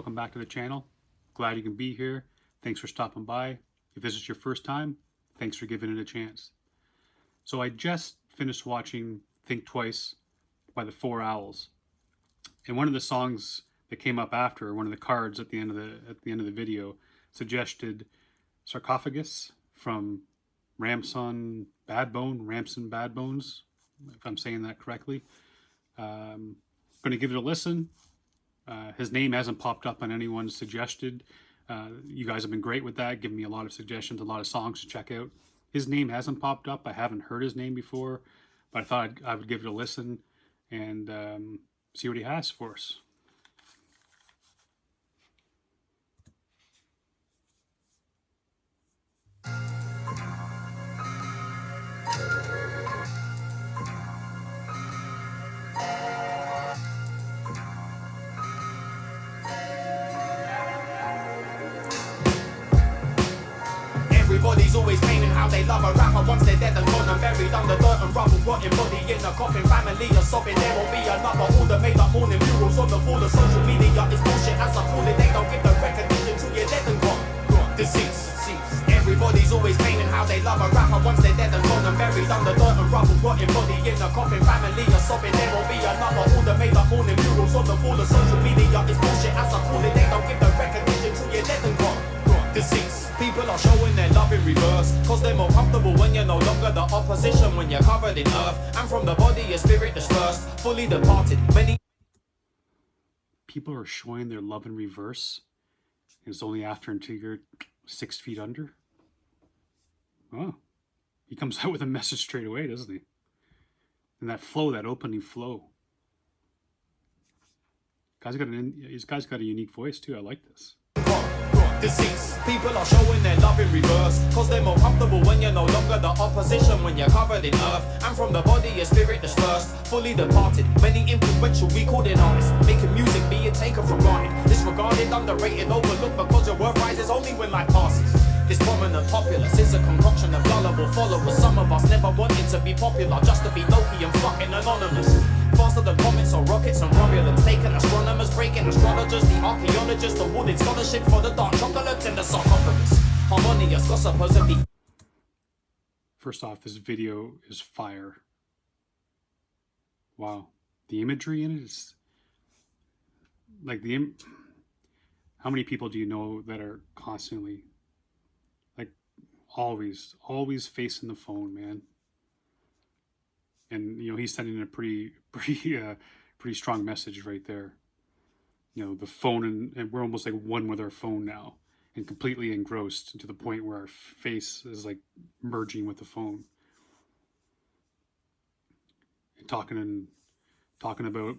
welcome back to the channel. Glad you can be here. Thanks for stopping by. If this is your first time, thanks for giving it a chance. So I just finished watching Think Twice by the Four Owls. And one of the songs that came up after, one of the cards at the end of the video, suggested Sarcophagus from Ramson Badbonez, if I'm saying that correctly. Going to give it a listen. His name hasn't popped up on anyone's suggested. You guys have been great with that, giving me a lot of suggestions, a lot of songs to check out. His name hasn't popped up. I haven't heard his name before, but I thought I would give it a listen and see what he has for us. Everybody's always claiming how they love a rapper once they're dead and gone and buried under dirt and rubble, rotting body in a coffin. Family are sobbing, there will be another. All the made up morning murals on the wall of social media is bullshit, as I call it. They don't give the recognition till you're dead and gone. Deceased. Everybody's always claiming how they love a rapper once they're dead and gone and buried under dirt and rubble, rotting body in a coffin. Family are sobbing, there will be another. All the made up morning murals on the wall of social media is bullshit, as I call it. They don't give the recognition till you're dead and gone. Deceased. People are showing their love in reverse, cause they're more comfortable when you're no longer the opposition, when you're covered in earth, and from the body your spirit dispersed, fully departed. Many people are showing their love in reverse. It's only after until you're 6 feet under. Oh, he comes out with a message straight away, doesn't he? And that flow, that opening flow. This guy's got a unique voice too. I like this. Deceased. People are showing their love in reverse, cause they're more comfortable when you're no longer the opposition, when you're covered in earth, and from the body your spirit dispersed, fully departed. Many influential recording artists making music being taken for granted, disregarded, underrated, overlooked, because your worth rises only when life passes. This prominent populace is a concoction of gullible followers. Some of us never wanted to be popular, just to be low-key and fucking anonymous. Faster than comets or rockets and Romulans, taking astronomers, breaking astrologers, the archaeologists, awarded scholarship for the dark chocolates and the sarcophagus. Harmonious gossipers of the... First off, this video is fire. Wow. The imagery in it is... like how many people do you know that are constantly... like always facing the phone, man? And, you know, he's sending a pretty strong message right there. You know, the phone, and we're almost like one with our phone now, and completely engrossed to the point where our face is like merging with the phone. And talking about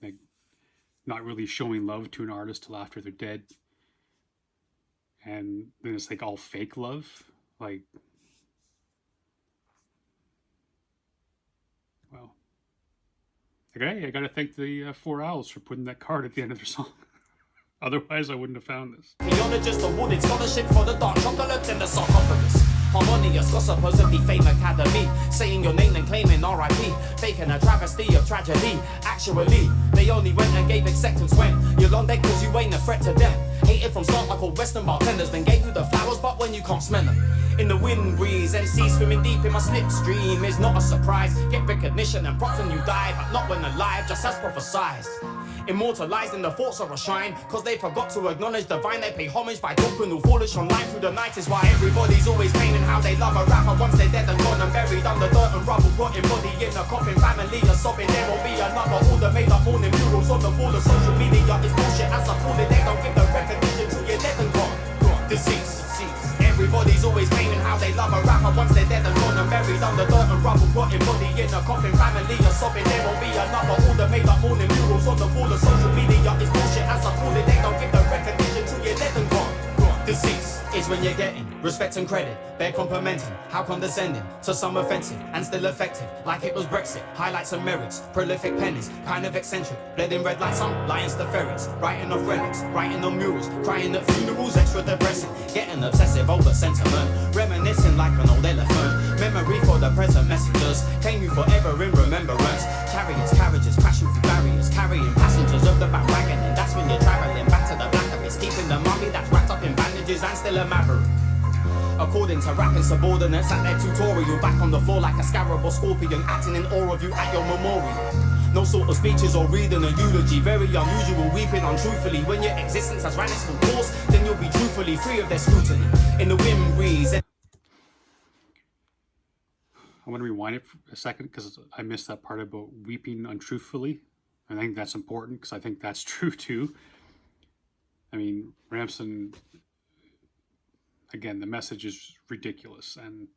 like not really showing love to an artist till after they're dead. And then it's like all fake love, like. Wow. Okay, I gotta thank the Four Owls for putting that card at the end of their song. Otherwise, I wouldn't have found this. Archaeologists awarded scholarship for the dark chocolates and the sarcophagus. Harmonious gossipers of the Fame Academy, saying your name and claiming R.I.P. Faking a travesty of tragedy. Actually, they only went and gave acceptance when you're on deck cause you ain't a threat to them. Hated from start like old Western bartenders, then gave you the flowers but when you can't smell them. In the wind breeze, MC swimming deep in my slipstream is not a surprise. Get recognition and props when you die, but not when alive, just as prophesized. Immortalized in the thoughts of a shrine, cause they forgot to acknowledge divine. They pay homage by talking all foolish online through the night. Is why everybody's always claiming how they love a rapper once they're dead and gone and buried under dirt and rubble, rotting body in a coffin. Family are sobbing, there will be another. All the made up morning murals on the wall of social media is bullshit, as I call it. They don't give the recognition till you're dead and gone. Deceased. Everybody's always claiming how they love a rapper once they're dead and gone and buried under dirt and rubble, rotting body in a coffin. Family are sobbing, there will be another. All the made up morning murals on the wall of social media is bullshit, as I call it. They don't give the recognition till you're dead and gone. Deceased is when you're getting respect and credit, they're complimenting how condescending to some offensive and still effective, like it was Brexit. Highlights and merits, prolific pennies, kind of eccentric, bled in red like some lions to ferrets, writing off relics, writing on murals, crying at funerals, extra depressing, getting obsessive over sentiment, reminiscing like an old elephant. Memory for the present messengers, claim you forever in remembrance. Chariots, carriages, crashing through barriers, carrying passengers of the bandwagon, and that's when you're traveling back According to rapping subordinates at their tutorial, back on the floor like a scarab or scorpion, acting in awe of you at your memorial. No sort of speeches or reading a eulogy, very unusual, weeping untruthfully. When your existence has ran its full course, then you'll be truthfully free of their scrutiny. In the wind breeze. I want to rewind it for a second because I missed that part about weeping untruthfully. I think that's important because I think that's true too. I mean, Ramson, again, the message is ridiculous, and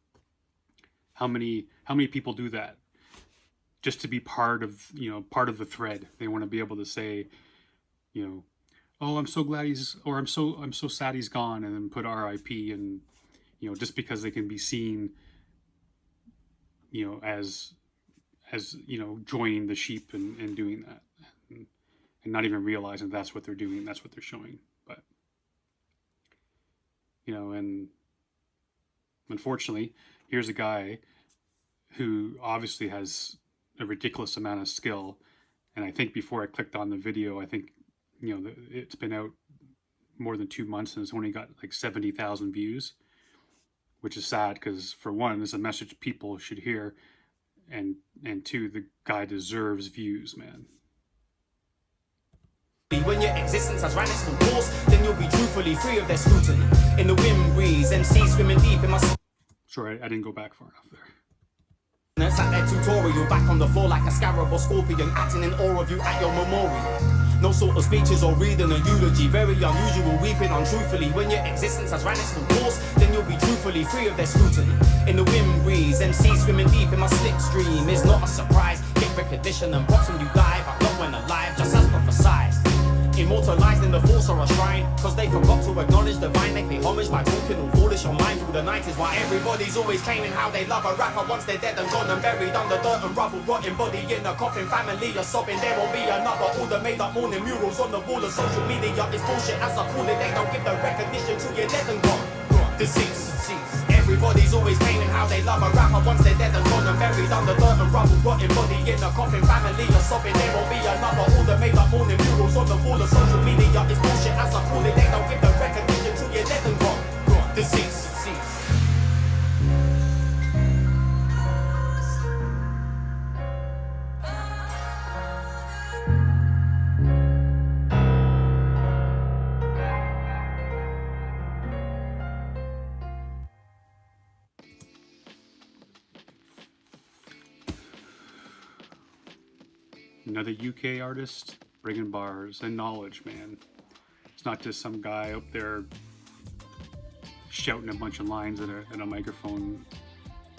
how many people do that just to be part of the thread? They want to be able to say, oh, I'm so glad he's, or I'm so sad he's gone, and then put R.I.P. and just because they can be seen, as joining the sheep and doing that, and not even realizing that's what they're doing, that's what they're showing. But and unfortunately, here's a guy who obviously has a ridiculous amount of skill, and I think before I clicked on the video, I think it's been out more than 2 months and it's only got like 70,000 views, which is sad because, for one, it's a message people should hear, and two, the guy deserves views, man. When your existence has ran its full course, then you'll be truthfully free of their scrutiny. In the wind breeze, MC swimming deep in my... Sorry, I didn't go back far enough there. At their tutorial, back on the floor like a scarab or scorpion, acting in awe of you at your memorial. No sort of speeches or reading a eulogy, very unusual, weeping untruthfully. When your existence has ran its full course, then you'll be truthfully free of their scrutiny. In the wind breeze, MC swimming deep in my slipstream is not a surprise. Get recognition and bottom you die, but not when alive, just as prophesized. Immortalized in the force or a shrine, cause they forgot to acknowledge divine. They pay homage by talking all foolish online through the 90s. Why everybody's always claiming how they love a rapper once they're dead and gone and buried under dirt and rubble. Rotting body in a coffin, family are sobbing. There will be another. All the made up morning murals on the wall of social media is bullshit, as I call it. They don't give the recognition to your dead and gone. Deceased. Everybody's always claiming how they love a rapper once they're dead and gone and buried under dirt and rubble. Rotting body in a coffin, family are sobbing. There will be another. All the made up morning murals on the wall of social media is bullshit, as I call it. They don't give the recognition to your dead and gone. Deceased. Another UK artist bringing bars and knowledge, man. It's not just some guy up there shouting a bunch of lines at a microphone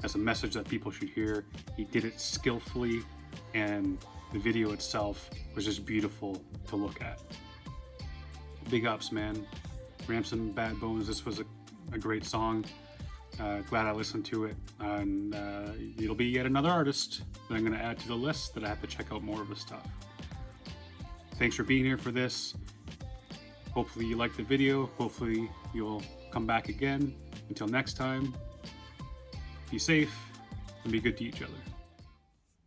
as a message that people should hear. He did it skillfully, and the video itself was just beautiful to look at. Big ups, man. Ramson Badbonez, this was a great song. Glad I listened to it, and it'll be yet another artist that I'm going to add to the list that I have to check out more of his stuff. Thanks for being here for this. Hopefully you liked the video. Hopefully you'll come back again. Until next time, be safe and be good to each other.